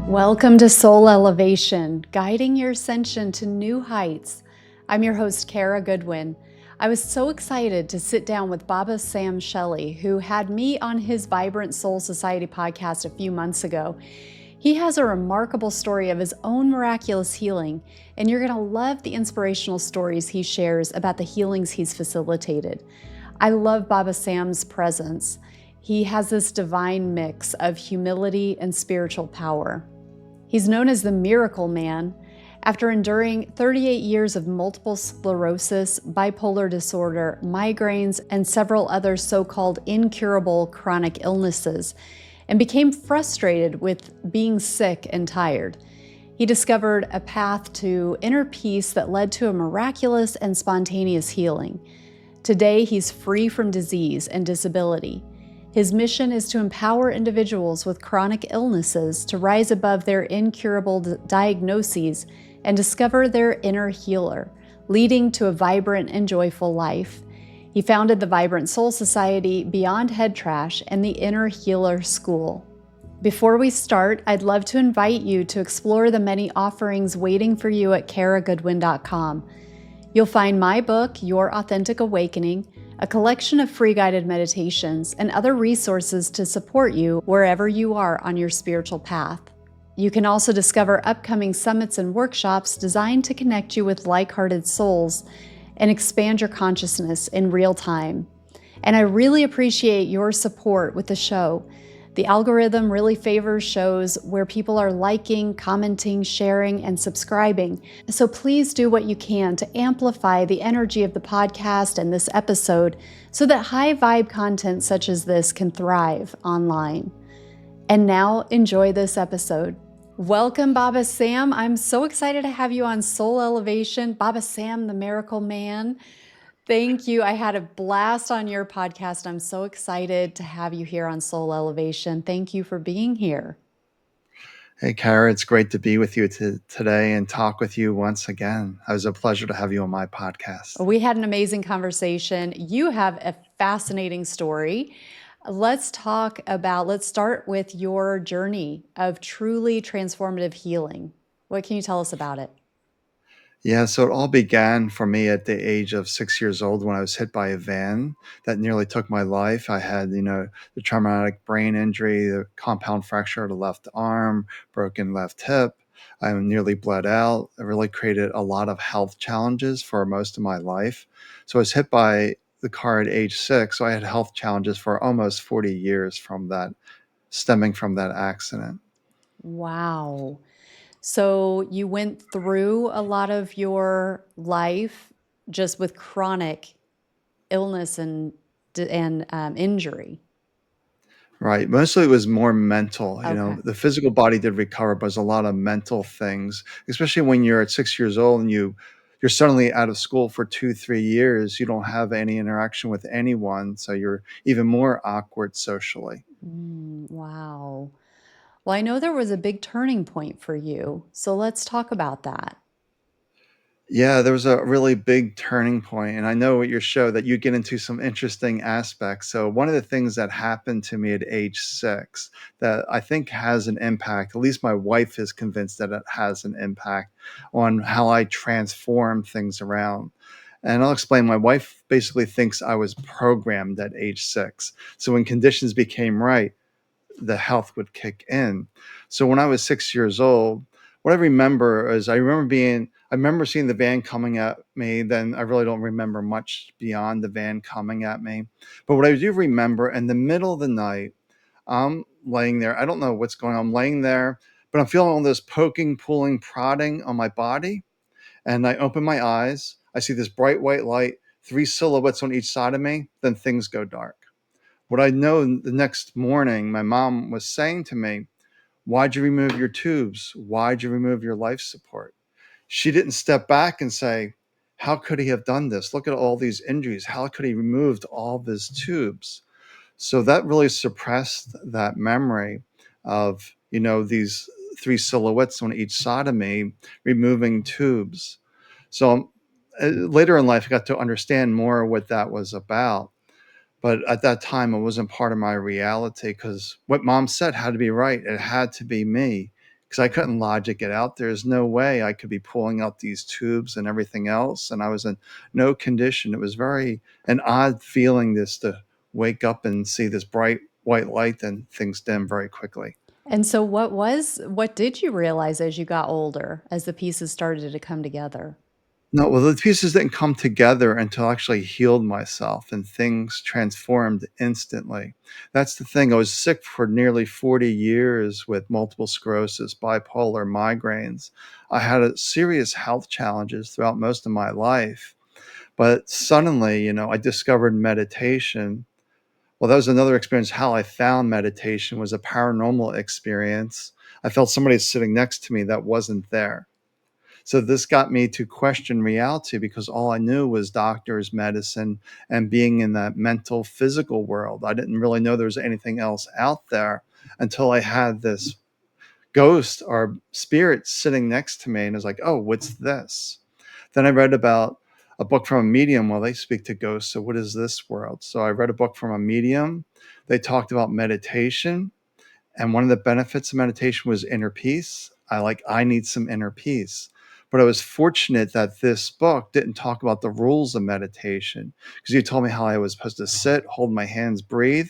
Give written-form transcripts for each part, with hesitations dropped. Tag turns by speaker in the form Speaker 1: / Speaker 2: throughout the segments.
Speaker 1: Welcome to Soul Elevation, guiding your ascension to new heights. I'm your host, Kara Goodwin. I was so excited to sit down with Baba Sam Shelley, who had me on his Vibrant Soul Society podcast a few months ago. He has a remarkable story of his own miraculous healing, and you're going to love the inspirational stories he shares about the healings he's facilitated. I love Baba Sam's presence. He has this divine mix of humility and spiritual power. He's known as the Miracle Man. After enduring 38 years of multiple sclerosis, bipolar disorder, migraines, and several other so-called incurable chronic illnesses, and became frustrated with being sick and tired, he discovered a path to inner peace that led to a miraculous and spontaneous healing. Today, he's free from disease and disability. His mission is to empower individuals with chronic illnesses to rise above their incurable diagnoses and discover their inner healer, leading to a vibrant and joyful life. He founded the Vibrant Soul Society, Beyond Head Trash, and the Inner Healer School. Before we start, I'd love to invite you to explore the many offerings waiting for you at karagoodwin.com. You'll find my book, Your Authentic Awakening, a collection of free guided meditations, and other resources to support you wherever you are on your spiritual path. You can also discover upcoming summits and workshops designed to connect you with like-hearted souls and expand your consciousness in real time. And I really appreciate your support with the show. The algorithm really favors shows where people are liking, commenting, sharing, and subscribing. So please do what you can to amplify the energy of the podcast and this episode so that high vibe content such as this can thrive online. And now enjoy this episode. Welcome, Baba Sam. I'm so excited to have you on Soul Elevation. Baba Sam, the Miracle Man. Thank you. I had a blast on your podcast. I'm so excited to have you here on Soul Elevation. Thank you for being here.
Speaker 2: Hey, Kara, it's great to be with you today and talk with you once again. It was a pleasure to have you on my podcast.
Speaker 1: We had an amazing conversation. You have a fascinating story. Let's start with your journey of truly transformative healing. What can you tell us about it?
Speaker 2: Yeah, so it all began for me at the age of 6 years old when I was hit by a van that nearly took my life. I had, the traumatic brain injury, the compound fracture of the left arm, broken left hip. I nearly bled out. It really created a lot of health challenges for most of my life. So I was hit by the car at age 6. So I had health challenges for almost 40 years from that, stemming from that accident.
Speaker 1: Wow. So you went through a lot of your life just with chronic illness and injury.
Speaker 2: Right. Mostly it was more mental.
Speaker 1: Okay.
Speaker 2: The physical body did recover, but it was a lot of mental things, especially when you're at 6 years old and you're suddenly out of school for 2, 3 years. You don't have any interaction with anyone. So you're even more awkward socially.
Speaker 1: Wow. Well, I know there was a big turning point for you. So let's talk about that.
Speaker 2: Yeah, there was a really big turning point, and I know at your show that you get into some interesting aspects. So one of the things that happened to me at age 6 that I think has an impact, at least my wife is convinced that it has an impact on how I transform things around. And I'll explain. My wife basically thinks I was programmed at age 6. So when conditions became right, the health would kick in. So when I was 6 years old, what I remember is I remember seeing the van coming at me. Then I really don't remember much beyond the van coming at me. But what I do remember, in the middle of the night, I'm laying there. I don't know what's going on. I'm laying there, but I'm feeling all this poking, pulling, prodding on my body. And I open my eyes. I see this bright white light, 3 silhouettes on each side of me. Then things go dark. What I know, the next morning, my mom was saying to me, "Why'd you remove your tubes? Why'd you remove your life support?" She didn't step back and say, "How could he have done this? Look at all these injuries. How could he removed all of his tubes?" So that really suppressed that memory of, these 3 silhouettes on each side of me removing tubes. So later in life, I got to understand more what that was about. But at that time, it wasn't part of my reality because what mom said had to be right. It had to be me because I couldn't logic it out. There's no way I could be pulling out these tubes and everything else. And I was in no condition. It was very an odd feeling, this to wake up and see this bright white light, then things dim very quickly.
Speaker 1: And so what did you realize as you got older, as the pieces started to come together?
Speaker 2: No, well, the pieces didn't come together until I actually healed myself and things transformed instantly. That's the thing. I was sick for nearly 40 years with multiple sclerosis, bipolar, migraines. I had serious health challenges throughout most of my life. But suddenly, I discovered meditation. Well, that was another experience. How I found meditation was a paranormal experience. I felt somebody sitting next to me that wasn't there. So this got me to question reality because all I knew was doctors, medicine, and being in that mental, physical world. I didn't really know there was anything else out there until I had this ghost or spirit sitting next to me and was like, oh, what's this? Then I read about a book from a medium. Well, they speak to ghosts. So what is this world? So I read a book from a medium. They talked about meditation, and one of the benefits of meditation was inner peace. I need some inner peace. But I was fortunate that this book didn't talk about the rules of meditation, because you told me how I was supposed to sit, hold my hands, breathe.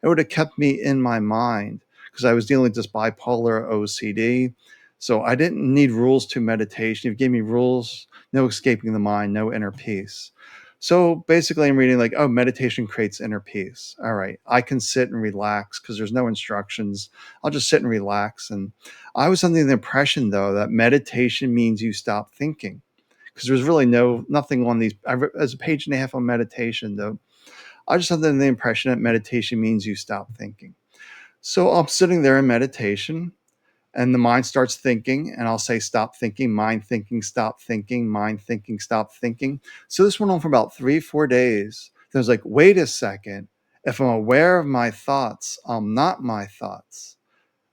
Speaker 2: It would have kept me in my mind because I was dealing with just bipolar OCD. So I didn't need rules to meditation. If you gave me rules, no escaping the mind, no inner peace. So basically, I'm reading like, oh, meditation creates inner peace. All right, I can sit and relax because there's no instructions. I'll just sit and relax. And I was under the impression, though, that meditation means you stop thinking, because there's really nothing on these. As a page and a half on meditation, though, I just under the impression that meditation means you stop thinking. So I'm sitting there in meditation, and the mind starts thinking, and I'll say, stop thinking, mind thinking, stop thinking, mind thinking, stop thinking. So this went on for about 3 4 days. Then I was like, wait a second. If I'm aware of my thoughts, I'm not my thoughts.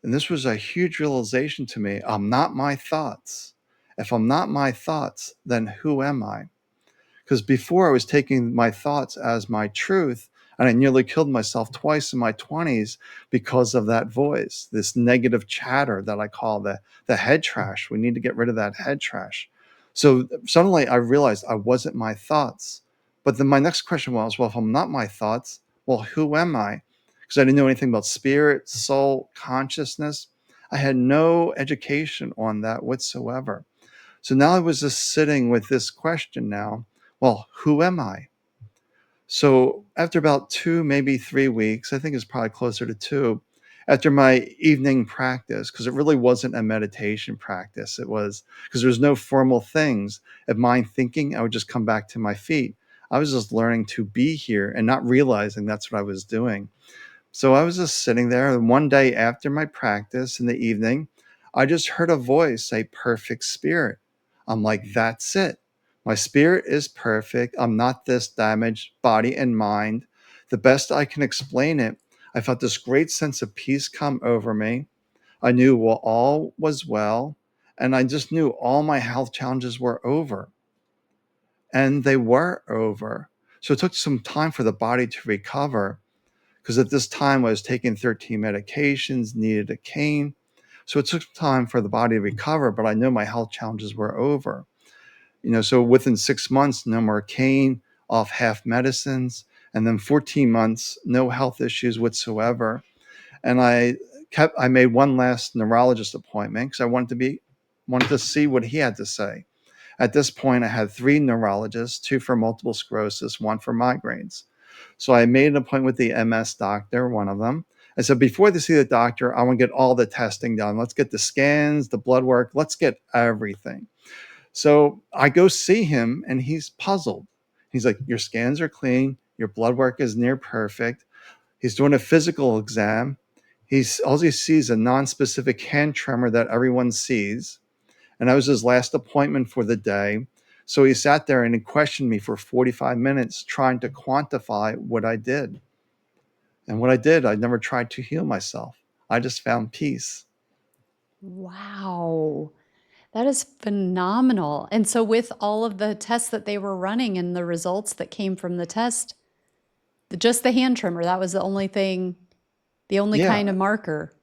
Speaker 2: And this was a huge realization to me. I'm not my thoughts. If I'm not my thoughts, then who am I? Because before I was taking my thoughts as my truth, and I nearly killed myself twice in my 20s because of that voice, this negative chatter that I call the head trash. We need to get rid of that head trash. So suddenly I realized I wasn't my thoughts. But then my next question was, well, if I'm not my thoughts, well, who am I? Because I didn't know anything about spirit, soul, consciousness. I had no education on that whatsoever. So now I was just sitting with this question now. Well, who am I? So after about 2, maybe 3 weeks, I think it's probably closer to 2, after my evening practice, because it really wasn't a meditation practice. It was because there's no formal things. Of mind thinking, I would just come back to my feet. I was just learning to be here and not realizing that's what I was doing. So I was just sitting there, and one day after my practice in the evening, I just heard a voice say, perfect spirit. I'm like, that's it. My spirit is perfect. I'm not this damaged body and mind. The best I can explain it, I felt this great sense of peace come over me. I knew, well, all was well. And I just knew all my health challenges were over. And they were over. So it took some time for the body to recover, because at this time I was taking 13 medications, needed a cane. So it took time for the body to recover, but I know my health challenges were over. So within 6 months, no more cane, off half medicines, and then 14 months, no health issues whatsoever. And I made one last neurologist appointment because I wanted to see what he had to say. At this point, I had 3 neurologists, 2 for multiple sclerosis, 1 for migraines. So I made an appointment with the MS doctor, one of them. I said, before they see the doctor, I want to get all the testing done. Let's get the scans, the blood work, let's get everything. So I go see him, and he's puzzled. He's like, your scans are clean, your blood work is near perfect. He's doing a physical exam. All he sees a non-specific hand tremor that everyone sees. And that was his last appointment for the day. So he sat there and he questioned me for 45 minutes trying to quantify what I did. And what I did, I never tried to heal myself. I just found peace.
Speaker 1: Wow. That is phenomenal. And so with all of the tests that they were running and the results that came from the test, just the hand tremor, that was the only thing, the only kind
Speaker 2: Yeah.
Speaker 1: of marker.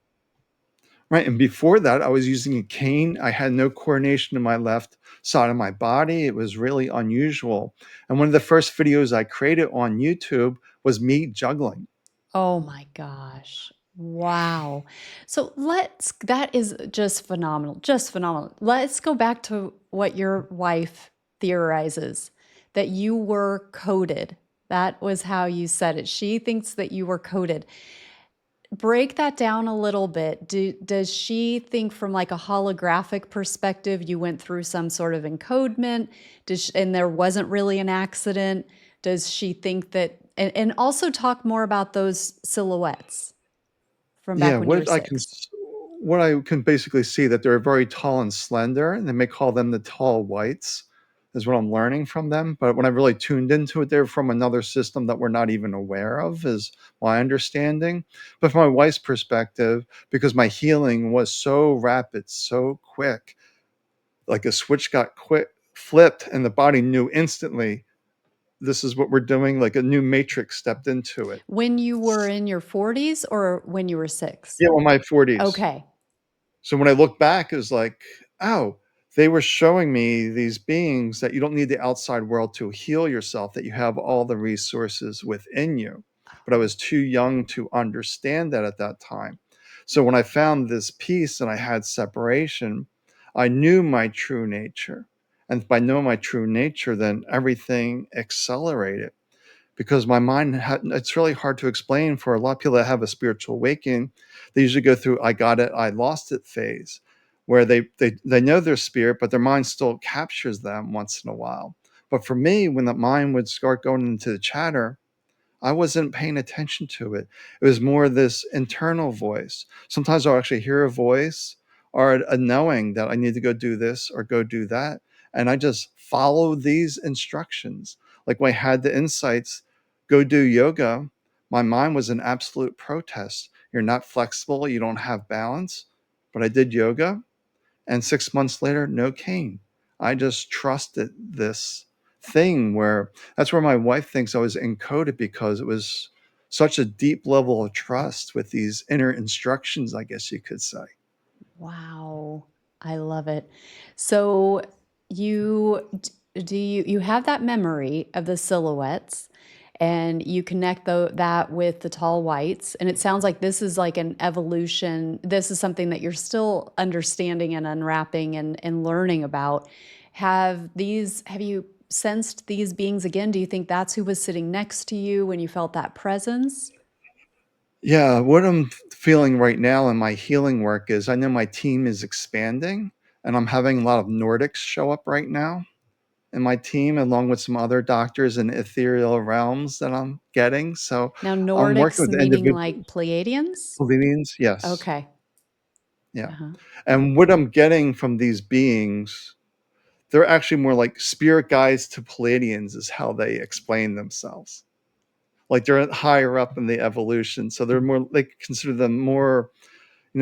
Speaker 2: Right, and before that, I was using a cane. I had no coordination in my left side of my body. It was really unusual. And one of the first videos I created on YouTube was me juggling.
Speaker 1: Oh my gosh. Wow. So that is just phenomenal. Just phenomenal. Let's go back to what your wife theorizes, that you were coded. That was how you said it. She thinks that you were coded. Break that down a little bit. Does she think from like a holographic perspective you went through some sort of encodement? And there wasn't really an accident? Does she think that, and also talk more about those silhouettes from
Speaker 2: Yeah,
Speaker 1: back when you were six?
Speaker 2: what I can basically see that they're very tall and slender, and they may call them the tall whites, is what I'm learning from them. But when I really tuned into it, they're from another system that we're not even aware of, is my understanding. But from my wife's perspective, because my healing was so rapid, so quick, like a switch got quick flipped, and the body knew instantly this is what we're doing, like a new matrix stepped into it.
Speaker 1: When you were in your 40s or when you were six?
Speaker 2: Yeah, well, my 40s.
Speaker 1: Okay.
Speaker 2: So when I look back, it was like, oh, they were showing me these beings that you don't need the outside world to heal yourself, that you have all the resources within you. But I was too young to understand that at that time. So when I found this peace and I had separation, I knew my true nature. And by knowing my true nature, then everything accelerated because my mind it's really hard to explain for a lot of people that have a spiritual awakening. They usually go through I got it, I lost it phase, where they know their spirit, but their mind still captures them once in a while. But for me, when the mind would start going into the chatter, I wasn't paying attention to it. It was more this internal voice. Sometimes I'll actually hear a voice or a knowing that I need to go do this or go do that. And I just follow these instructions. Like when I had the insights, go do yoga, my mind was in absolute protest. You're not flexible, you don't have balance. But I did yoga, and 6 months later, no cane. I just trusted this thing where that's where my wife thinks I was encoded because it was such a deep level of trust with these inner instructions, I guess you could say.
Speaker 1: Wow, I love it. So you do you have that memory of the silhouettes and you connect that with the tall whites, and it sounds like this is like an evolution. This is something that you're still understanding and unwrapping and learning about. Have you sensed these beings again? Do you think that's who was sitting next to you when you felt that presence?
Speaker 2: Yeah, what I'm feeling right now in my healing work is I know my team is expanding and I'm having a lot of Nordics show up right now in my team, along with some other doctors in ethereal realms that I'm getting. So
Speaker 1: Now,
Speaker 2: I'm working
Speaker 1: Nordics
Speaker 2: with
Speaker 1: meaning
Speaker 2: individuals.
Speaker 1: like Pleiadians?
Speaker 2: Pleiadians, yes.
Speaker 1: Okay.
Speaker 2: Yeah.
Speaker 1: Uh-huh.
Speaker 2: And what I'm getting from these beings, they're actually more like spirit guides to Palladians, is how they explain themselves. Like they're higher up in the evolution. So they're more, they consider them more,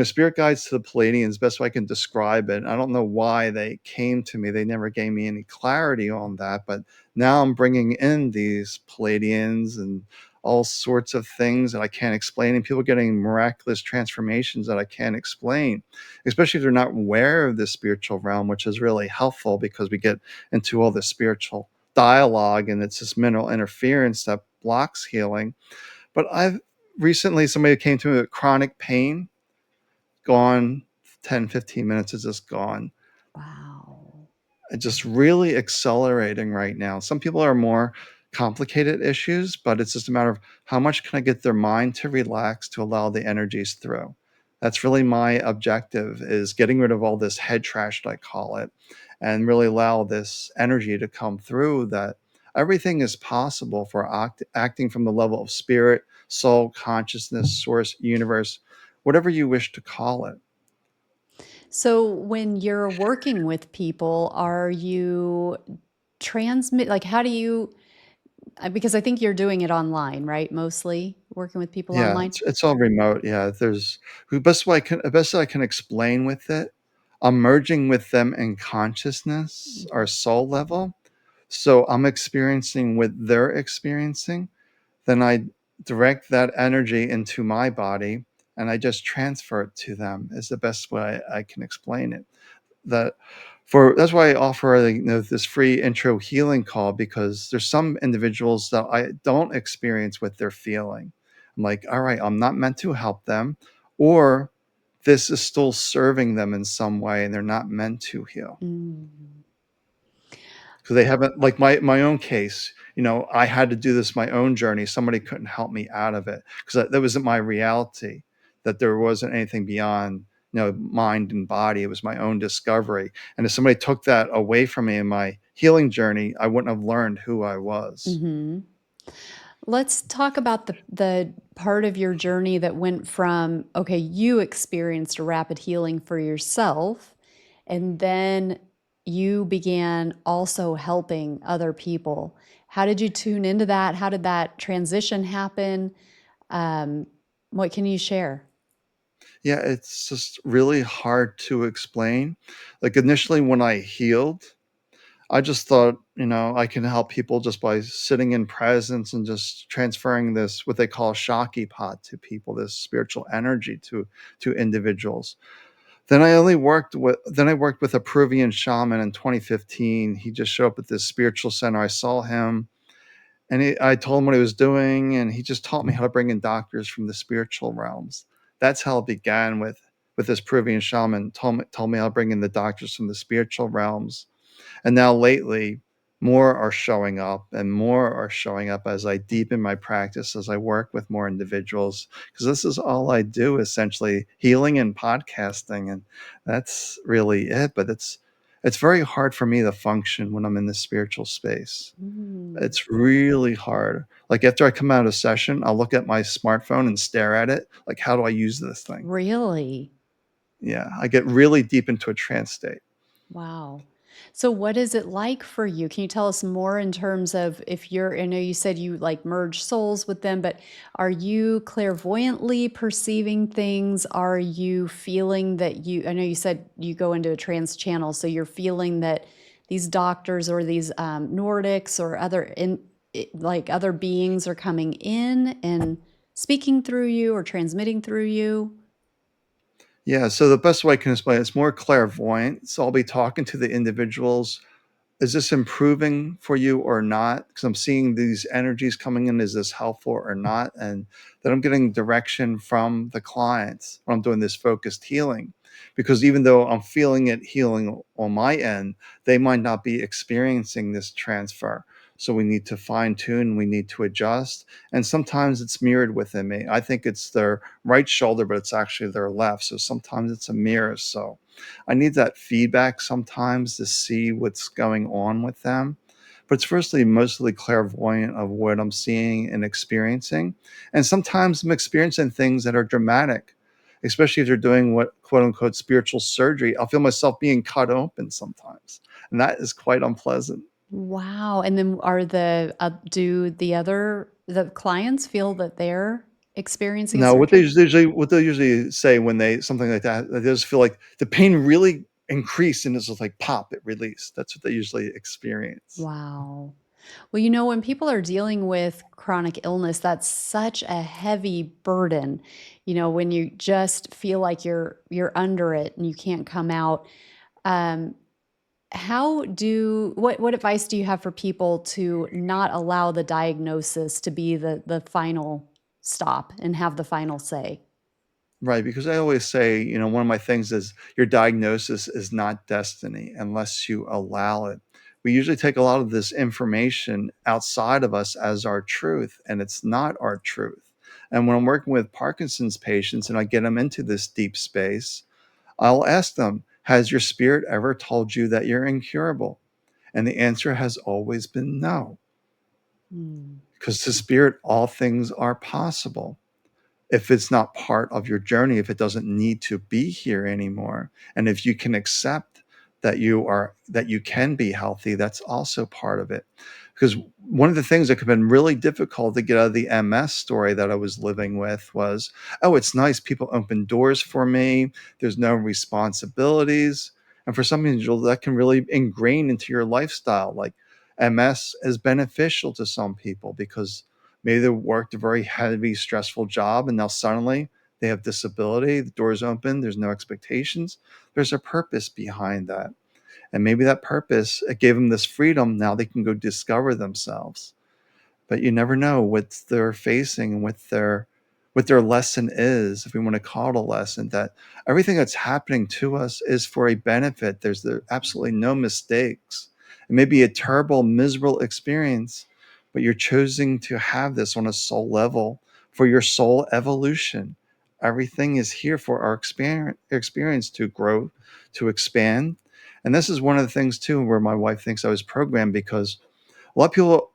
Speaker 2: spirit guides to the Palladians, best way I can describe it. I don't know why they came to me. They never gave me any clarity on that. But now I'm bringing in these Palladians and all sorts of things that I can't explain. And people getting miraculous transformations that I can't explain, especially if they're not aware of the spiritual realm, which is really helpful because we get into all this spiritual dialogue and it's this mental interference that blocks healing. But I've recently, somebody came to me with chronic pain, gone 10, 15 minutes is just gone.
Speaker 1: Wow.
Speaker 2: It's just really accelerating right now. Some people are more complicated issues, but it's just a matter of how much can I get their mind to relax to allow the energies through. That's really my objective, is getting rid of all this head trash, I call it, and really allow this energy to come through, that everything is possible for acting from the level of spirit, soul, consciousness, source, universe, whatever you wish to call it.
Speaker 1: So when you're working with people, are you like how do you because I think you're doing it online, right? Mostly working with people
Speaker 2: Yeah,
Speaker 1: online?
Speaker 2: it's all remote. Yeah, there's the best way I can explain with it, I'm merging with them in consciousness or
Speaker 1: Mhm.
Speaker 2: soul level. So I'm experiencing what they're experiencing. Then I direct that energy into my body. and I just transfer it to them is the best way I can explain it. That for That's why I offer this free intro healing call, because there's some individuals that I don't experience what they're feeling. I'm like, all right, I'm not meant to help them, or this is still serving them in some way and they're not meant to heal.
Speaker 1: Mm.
Speaker 2: Because they haven't, like my own case, I had to do this my own journey. Somebody couldn't help me out of it because that wasn't my reality, that there wasn't anything beyond mind and body. It was my own discovery. And if somebody took that away from me in my healing journey, I wouldn't have learned who I was.
Speaker 1: Hmm. Let's talk about the part of your journey that went from, okay, you experienced a rapid healing for yourself, and then you began also helping other people. How did you tune into that? How did that transition happen? Um, what can you share?
Speaker 2: Yeah, it's just really hard to explain. Like initially when I healed, I just thought, I can help people just by sitting in presence and just transferring this, what they call Shakti pot, to people, this spiritual energy to individuals. Then I worked with a Peruvian shaman in 2015. He just showed up at this spiritual center. I saw him, and I told him what he was doing, and he just taught me how to bring in doctors from the spiritual realms. That's how it began with this Peruvian shaman. Told me how to bring in the doctors from the spiritual realms. And now lately, more are showing up and more are showing up as I deepen my practice, as I work with more individuals, because this is all I do, essentially healing and podcasting. And that's really it. But it's very hard for me to function when I'm in the spiritual space.
Speaker 1: Mm,
Speaker 2: It's really hard. Like after I come out of a session, I'll look at my smartphone and stare at it. Like, how do I use this thing?
Speaker 1: really?
Speaker 2: Yeah, I get really deep into a trance state.
Speaker 1: Wow. So what is it like for you? Can you tell us more in terms of if you're, I know you said you like merge souls with them, but are you clairvoyantly perceiving things? Are you feeling that I know you said you go into a trance channel, so you're feeling that these doctors or these Nordics or like other beings are coming in and speaking through you or transmitting through you?
Speaker 2: Yeah, so the best way I can explain it, it's more clairvoyant. So I'll be talking to the individuals. Is this improving for you or not? Because I'm seeing these energies coming in. Is this helpful or not? And then I'm getting direction from the clients when I'm doing this focused healing. Because even though I'm feeling it healing on my end, they might not be experiencing this transfer. So we need to fine tune, we need to adjust. And sometimes it's mirrored within me. I think it's their right shoulder, but it's actually their left. So sometimes it's a mirror. So I need that feedback sometimes to see what's going on with them. But it's firstly mostly clairvoyant of what I'm seeing and experiencing. And sometimes I'm experiencing things that are dramatic, especially if they're doing what quote unquote spiritual surgery. I'll feel myself being cut open sometimes. And that is quite unpleasant.
Speaker 1: Wow. And then do the clients feel that they're experiencing a
Speaker 2: Now,
Speaker 1: surgery?
Speaker 2: what they usually say when they something like that, they just feel like the pain really increased and it's just like pop, it released. That's what they usually experience.
Speaker 1: Wow. Well, when people are dealing with chronic illness, that's such a heavy burden. When you just feel like you're under it and you can't come out. Um, what advice do you have for people to not allow the diagnosis to be the final stop and have the final say?
Speaker 2: Right, because I always say, one of my things is your diagnosis is not destiny unless you allow it. We usually take a lot of this information outside of us as our truth, and it's not our truth. And when I'm working with Parkinson's patients and I get them into this deep space, I'll ask them, has your spirit ever told you that you're incurable? And the answer has always been no,
Speaker 1: Mm.
Speaker 2: because to spirit, all things are possible. If it's not part of your journey, if it doesn't need to be here anymore, and if you can accept that you can be healthy, that's also part of it. Because one of the things that could have been really difficult to get out of the MS story that I was living with was, oh, it's nice, people open doors for me, there's no responsibilities. And for some people that can really ingrain into your lifestyle. Like MS is beneficial to some people because maybe they worked a very heavy, stressful job, and now suddenly they have disability, the door's open, there's no expectations. There's a purpose behind that. And maybe that purpose, it gave them this freedom. Now they can go discover themselves. But you never know what they're facing and what their lesson is, if we want to call it a lesson, that everything that's happening to us is for a benefit. Absolutely no mistakes. It may be a terrible, miserable experience, but you're choosing to have this on a soul level for your soul evolution. Everything is here for our experience to grow, to expand. And this is one of the things too where my wife thinks I was programmed, because a lot of people,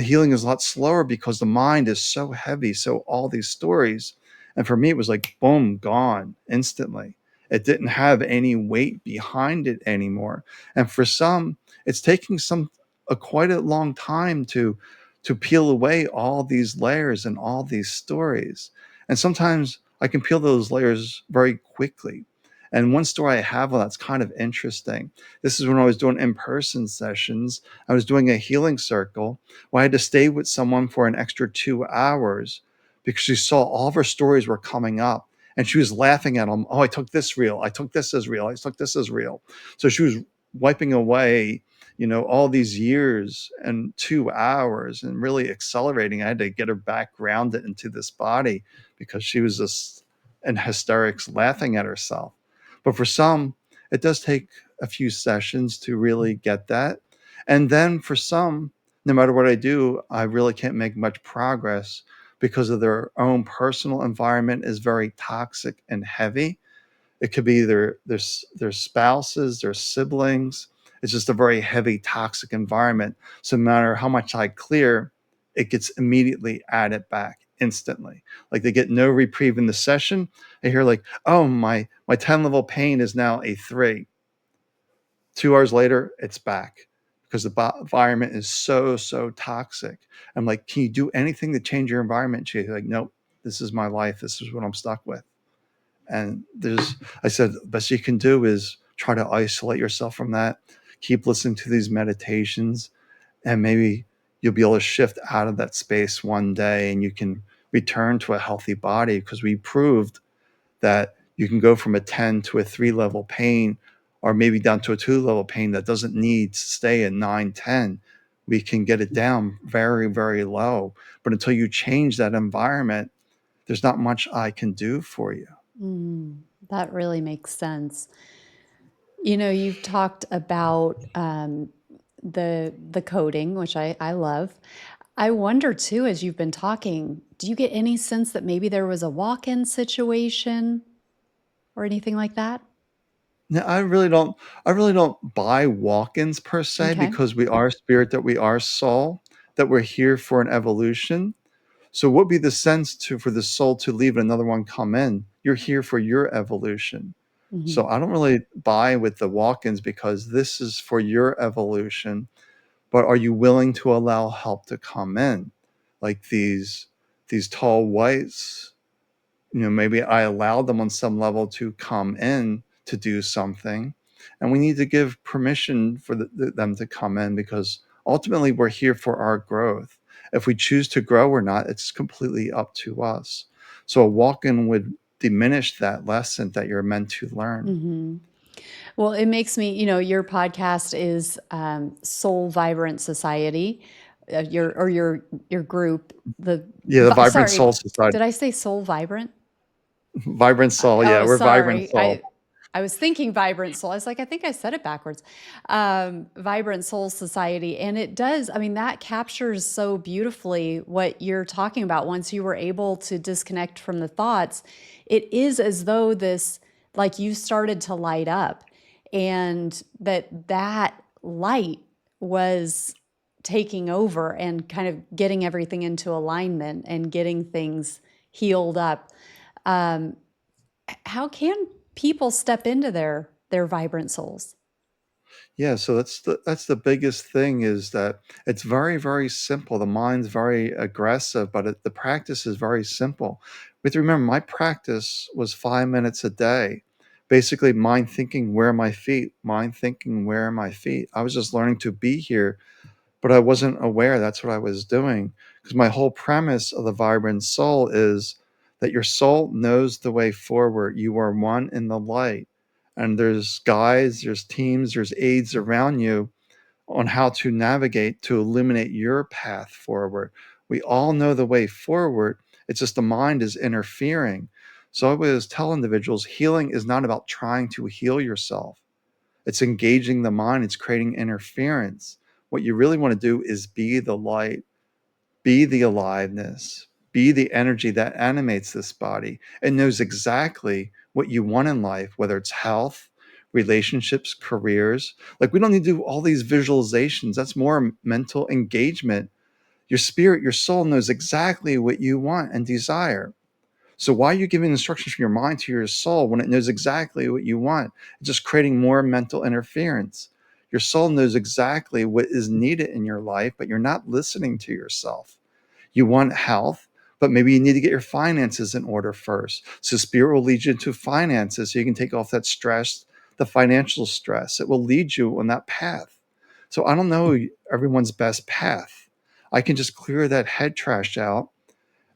Speaker 2: healing is a lot slower because the mind is so heavy. So all these stories, and for me, it was like boom, gone instantly. It didn't have any weight behind it anymore. And for some, it's taking quite a long time to peel away all these layers and all these stories. And sometimes I can peel those layers very quickly. And one story I have that's kind of interesting. This is when I was doing in-person sessions. I was doing a healing circle where I had to stay with someone for an extra 2 hours because she saw all of her stories were coming up and she was laughing at them. Oh, I took this real. I took this as real. I took this as real. So she was wiping away, all these years and 2 hours and really accelerating. I had to get her back grounded into this body because she was just in hysterics laughing at herself. But for some, it does take a few sessions to really get that. And then for some, no matter what I do, I really can't make much progress because of their own personal environment is very toxic and heavy. It could be their spouses, their siblings. It's just a very heavy, toxic environment. So no matter how much I clear, it gets immediately added back instantly. Like they get no reprieve in the session. I hear like, oh, my 10 level pain is now a 3. 2 hours later, it's back because the environment is so toxic. I'm like, can you do anything to change your environment? She's like, nope, this is my life. This is what I'm stuck with. And I said, the best you can do is try to isolate yourself from that. Keep listening to these meditations, and maybe you'll be able to shift out of that space one day and you can return to a healthy body, because we proved that you can go from a 10 to a 3 level pain, or maybe down to a 2 level pain that doesn't need to stay at 9, 10. We can get it down very, very low. But until you change that environment, there's not much I can do for you.
Speaker 1: That really makes sense. You've talked about the coding, which I love. I wonder too, as you've been talking, do you get any sense that maybe there was a walk-in situation or anything like that?
Speaker 2: No, I really don't buy walk-ins per se,
Speaker 1: Okay.
Speaker 2: because we are spirit, that we are soul, that we're here for an evolution. So what would be the sense for the soul to leave and another one come in? You're here for your evolution.
Speaker 1: Hmm.
Speaker 2: So I don't really buy with the walk-ins, because this is for your evolution. But are you willing to allow help to come in? Like these tall whites, maybe I allowed them on some level to come in to do something. And we need to give permission for them to come in, because ultimately we're here for our growth. If we choose to grow or not, it's completely up to us. So a walk-in would diminish that lesson that you're meant to learn.
Speaker 1: Hmm. Well, it makes me, your podcast is Soul Vibrant Society, your group.
Speaker 2: Yeah, the Vibrant
Speaker 1: Sorry,
Speaker 2: Soul Society.
Speaker 1: did I say Soul Vibrant?
Speaker 2: Vibrant Soul, yeah,
Speaker 1: Oh,
Speaker 2: we're Vibrant
Speaker 1: sorry.
Speaker 2: Soul.
Speaker 1: I was thinking Vibrant Soul. I was like, I think I said it backwards. Vibrant Soul Society. And it does, I mean, that captures so beautifully what you're talking about. Once you were able to disconnect from the thoughts, it is as though like you started to light up, and that light was taking over and kind of getting everything into alignment and getting things healed up. Um, how can people step into their vibrant souls?
Speaker 2: Yeah, so that's the biggest thing, is that it's very, very simple. The mind's very aggressive, but the practice is very simple. We have to remember, my practice was 5 minutes a day. Basically, mind thinking, where are my feet? Mind thinking, where are my feet? I was just learning to be here, but I wasn't aware that's what I was doing. Because my whole premise of the vibrant soul is that your soul knows the way forward. You are one in the light. And there's guides, there's teams, there's aids around you on how to navigate to illuminate your path forward. We all know the way forward. It's just the mind is interfering. So I always tell individuals healing is not about trying to heal yourself. It's engaging the mind, it's creating interference. What you really want to do is be the light, be the aliveness, be the energy that animates this body and knows exactly what you want in life, whether it's health, relationships, careers. Like, we don't need to do all these visualizations. That's more mental engagement. Your spirit, your soul knows exactly what you want and desire. So why are you giving instructions from your mind to your soul when it knows exactly what you want? It's just creating more mental interference. Your soul knows exactly what is needed in your life, but you're not listening to yourself. You want health, but maybe you need to get your finances in order first. So spirit will lead you to finances so you can take off that stress, the financial stress. It will lead you on that path. So I don't know everyone's best path. I can just clear that head trash out,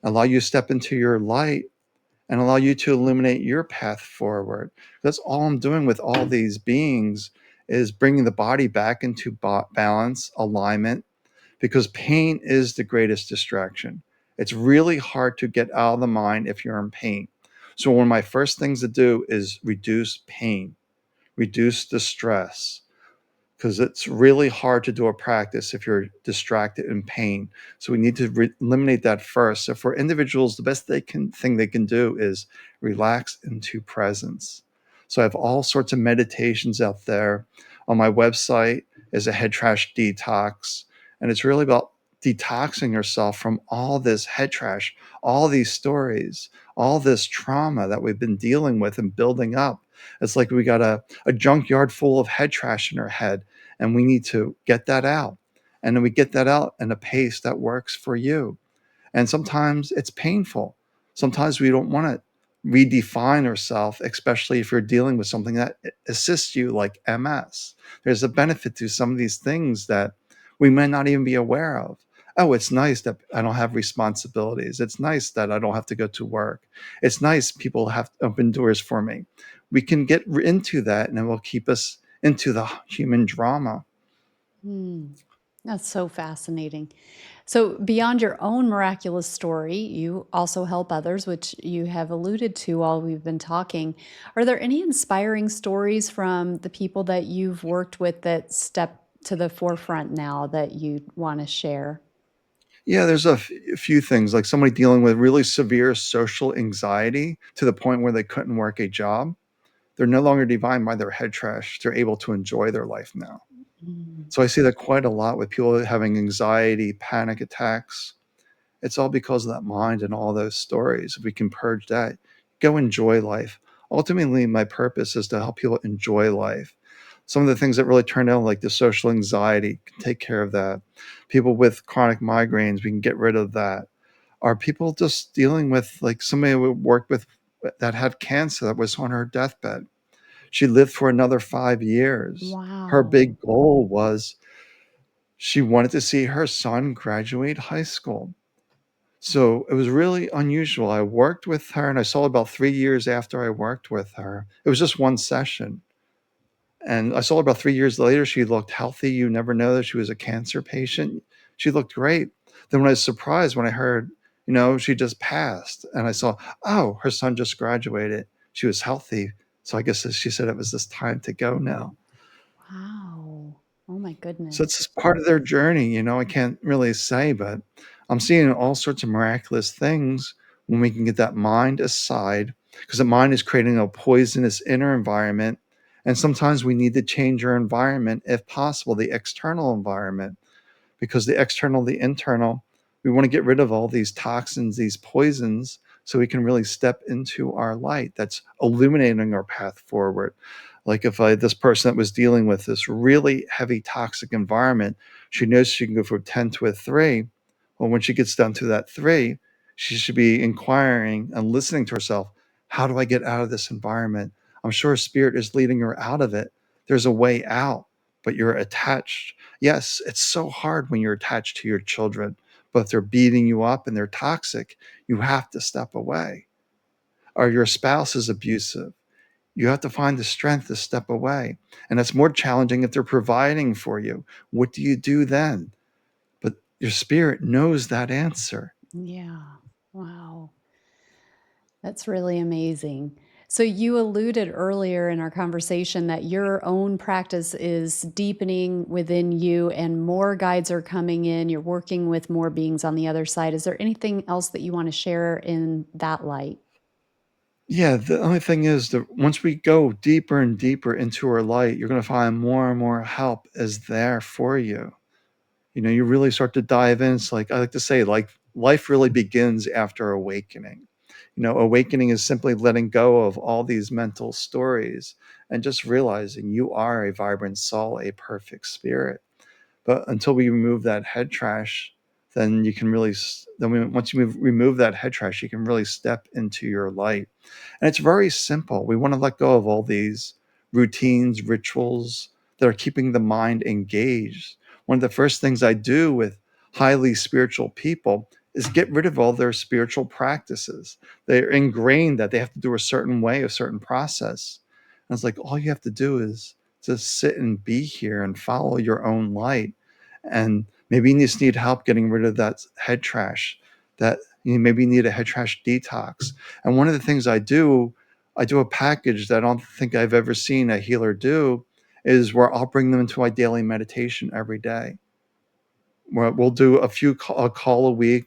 Speaker 2: allow you to step into your light, and allow you to illuminate your path forward. That's all I'm doing with all these beings, is bringing the body back into balance, alignment, because pain is the greatest distraction. It's really hard to get out of the mind if you're in pain. So one of my first things to do is reduce pain, reduce the stress, because it's really hard to do a practice if you're distracted in pain. So we need to eliminate that first. So for individuals, the best thing they can do is relax into presence. So I have all sorts of meditations out there. On my website is a head trash detox, and it's really about detoxing yourself from all this head trash, all these stories, all this trauma that we've been dealing with and building up. It's like we got a junkyard full of head trash in our head, and we need to get that out. And then we get that out in a pace that works for you. And sometimes it's painful. Sometimes we don't want to redefine ourselves, especially if you're dealing with something that assists you, like MS. There's a benefit to some of these things that we may not even be aware of. Oh, it's nice that I don't have responsibilities. It's nice that I don't have to go to work. It's nice people have open doors for me. We can get into that, and it will keep us into the human drama.
Speaker 1: Hmm. That's so fascinating. So, beyond your own miraculous story, you also help others, which you have alluded to while we've been talking. Are there any inspiring stories from the people that you've worked with that step to the forefront now that you want to share?
Speaker 2: Yeah, there's a few things, like somebody dealing with really severe social anxiety to the point where they couldn't work a job. They're no longer defined by their head trash. They're able to enjoy their life now.
Speaker 1: Mm.
Speaker 2: So I see that quite a lot with people having anxiety, panic attacks. It's all because of that mind and all those stories. If we can purge that, go enjoy life. Ultimately, my purpose is to help people enjoy life. Some of the things that really turn out, like the social anxiety, can take care of that. People with chronic migraines, we can get rid of that. Are people just dealing with, like, somebody we worked with that had cancer that was on her deathbed? She lived for another 5 years. Her
Speaker 1: Wow.
Speaker 2: big goal was she wanted to see her son graduate high school. So it was really unusual. I worked with her, and I saw her about 3 years after I worked with her. It was just one session, and I saw her about 3 years later. She looked healthy. You never know that she was a cancer patient. She looked great. Then when I was surprised when I heard, she just passed, and I saw, oh, her son just graduated. She was healthy. So I guess she said it was this time to go now.
Speaker 1: Wow. Oh my
Speaker 2: So it's
Speaker 1: goodness.
Speaker 2: just part of their journey, I can't really say, but I'm seeing all sorts of miraculous things when we can get that mind aside, because the mind is creating a poisonous inner environment. And sometimes we need to change our environment, if possible, the external environment, because the external, the internal, we want to get rid of all these toxins, these poisons, so we can really step into our light that's illuminating our path forward. Like, if this person that was dealing with this really heavy toxic environment, she knows she can go from 10 to a 3. Well, when she gets down to that 3, she should be inquiring and listening to herself. How do I get out of this environment? I'm sure spirit is leading her out of it. There's a way out, but you're attached. Yes, it's so hard when you're attached to your children, but if they're beating you up and they're toxic, you have to step away. or your spouse is abusive, you have to find the strength to step away. And that's more challenging if they're providing for you. What do you do then? But your spirit knows that answer.
Speaker 1: Yeah. Wow. That's really amazing. So, you alluded earlier in our conversation that your own practice is deepening within you and more guides are coming in. You're working with more beings on the other side. Is there anything else that you want to share in that light?
Speaker 2: Yeah, the only thing is that once we go deeper and deeper into our light, you're going to find more and more help is there for you. You really start to dive in. It's like I like to say, like life really begins after awakening. Awakening is simply letting go of all these mental stories and just realizing you are a vibrant soul, a perfect spirit. But until we remove that head trash, then you can really, once you remove that head trash, you can really step into your light. And it's very simple. We want to let go of all these routines, rituals that are keeping the mind engaged. One of the first things I do with highly spiritual people is get rid of all their spiritual practices. They're ingrained that they have to do a certain way, a certain process. And it's like all you have to do is just sit and be here and follow your own light. And maybe you just need help getting rid of that head trash. That maybe you need a head trash detox. And one of the things I do a package that I don't think I've ever seen a healer do is where I'll bring them into my daily meditation every day. Where we'll do a call a week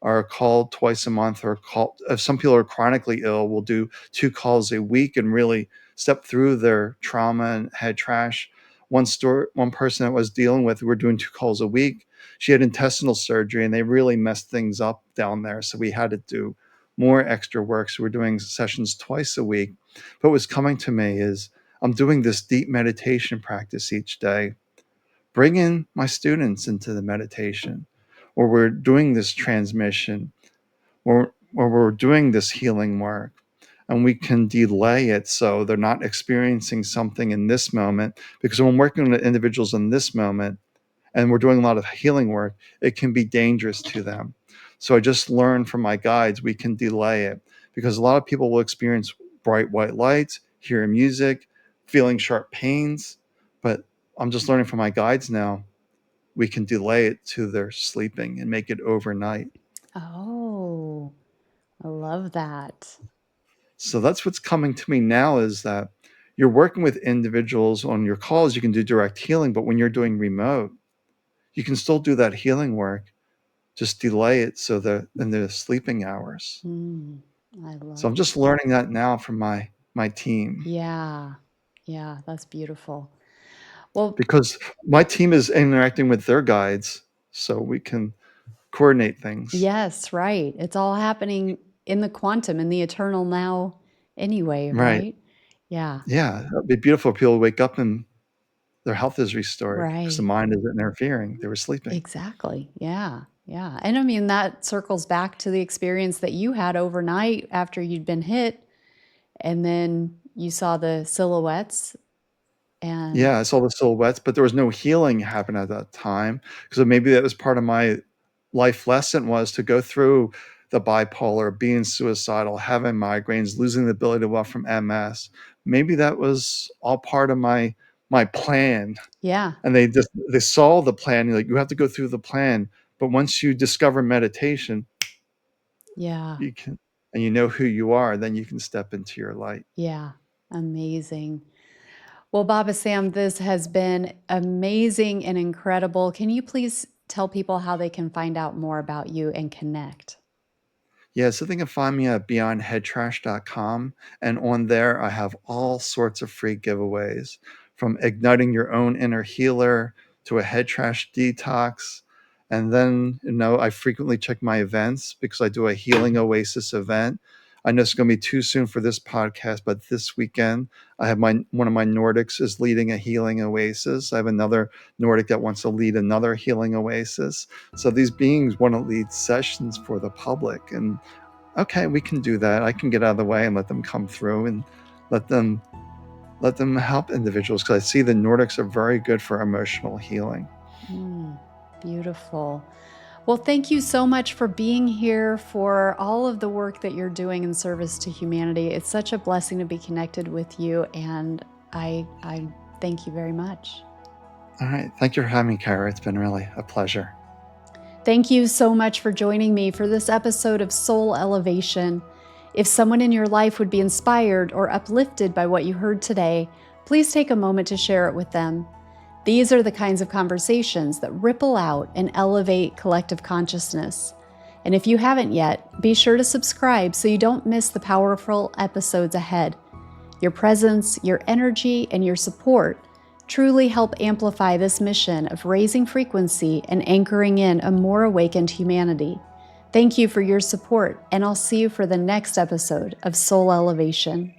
Speaker 2: or a call twice a month or a call. If some people are chronically ill, we'll do 2 calls a week and really step through their trauma and head trash. One person that was dealing with, we're doing 2 calls a week. She had intestinal surgery and they really messed things up down there. So we had to do more extra work. So we're doing sessions twice a week. But what's coming to me is I'm doing this deep meditation practice each day, bringing my students into the meditation, where we're doing this transmission, where we're doing this healing work, and we can delay it so they're not experiencing something in this moment. Because when working with individuals in this moment and we're doing a lot of healing work, it can be dangerous to them. So I just learned from my guides we can delay it, because a lot of people will experience bright white lights, hearing music, feeling sharp pains. But I'm just learning from my guides now we can delay it to their sleeping and make it overnight.
Speaker 1: Oh, I love that.
Speaker 2: So that's what's coming to me now is that you're working with individuals on your calls. You can do direct healing, but when you're doing remote, you can still do that healing work. Just delay it so that in the sleeping hours.
Speaker 1: Mm, I
Speaker 2: So
Speaker 1: love
Speaker 2: I'm
Speaker 1: that.
Speaker 2: just learning that now from my team,
Speaker 1: Yeah. Yeah, that's beautiful. Well,
Speaker 2: because my team is interacting with their guides, so we can coordinate things.
Speaker 1: yes, right. It's all happening in the quantum, in the eternal now anyway,
Speaker 2: Right.
Speaker 1: right? Yeah,
Speaker 2: Yeah. It'd be beautiful if people wake up and their health is restored because the
Speaker 1: right.
Speaker 2: mind isn't interfering. They were sleeping.
Speaker 1: Exactly. Yeah. Yeah. And I mean, that circles back to the experience that you had overnight after you'd been hit, and then you saw the silhouettes and
Speaker 2: Yeah, I saw the silhouettes, but there was no healing happen at that time. So maybe that was part of my life lesson, was to go through the bipolar, being suicidal, having migraines, losing the ability to walk from MS. Maybe that was all part of my plan.
Speaker 1: yeah,
Speaker 2: And they saw the plan. Like, you have to go through the plan. But once you discover meditation,
Speaker 1: yeah,
Speaker 2: you can, and you know who you are, then you can step into your light.
Speaker 1: yeah. Amazing. Well, Baba Sam, this has been amazing and incredible. Can you please tell people how they can find out more about you and connect?
Speaker 2: Yeah, so they can find me at beyondheadtrash.com. And on there, I have all sorts of free giveaways, from igniting your own inner healer to a head trash detox. And then, I frequently check my events because I do a Healing Oasis event. I know it's going to be too soon for this podcast, but this weekend I have one of my Nordics is leading a healing oasis. I have another Nordic that wants to lead another healing oasis. So these beings want to lead sessions for the public, and okay, we can do that. I can get out of the way and let them come through and let them help individuals, because I see the Nordics are very good for emotional healing.
Speaker 1: Mm, beautiful. Well, thank you so much for being here, for all of the work that you're doing in service to humanity. It's such a blessing to be connected with you, and I thank you very much.
Speaker 2: All right. Thank you for having me, Kara. It's been really a pleasure.
Speaker 1: Thank you so much for joining me for this episode of Soul Elevation. If someone in your life would be inspired or uplifted by what you heard today, please take a moment to share it with them. These are the kinds of conversations that ripple out and elevate collective consciousness. And if you haven't yet, be sure to subscribe so you don't miss the powerful episodes ahead. Your presence, your energy, and your support truly help amplify this mission of raising frequency and anchoring in a more awakened humanity. Thank you for your support, and I'll see you for the next episode of Soul Elevation.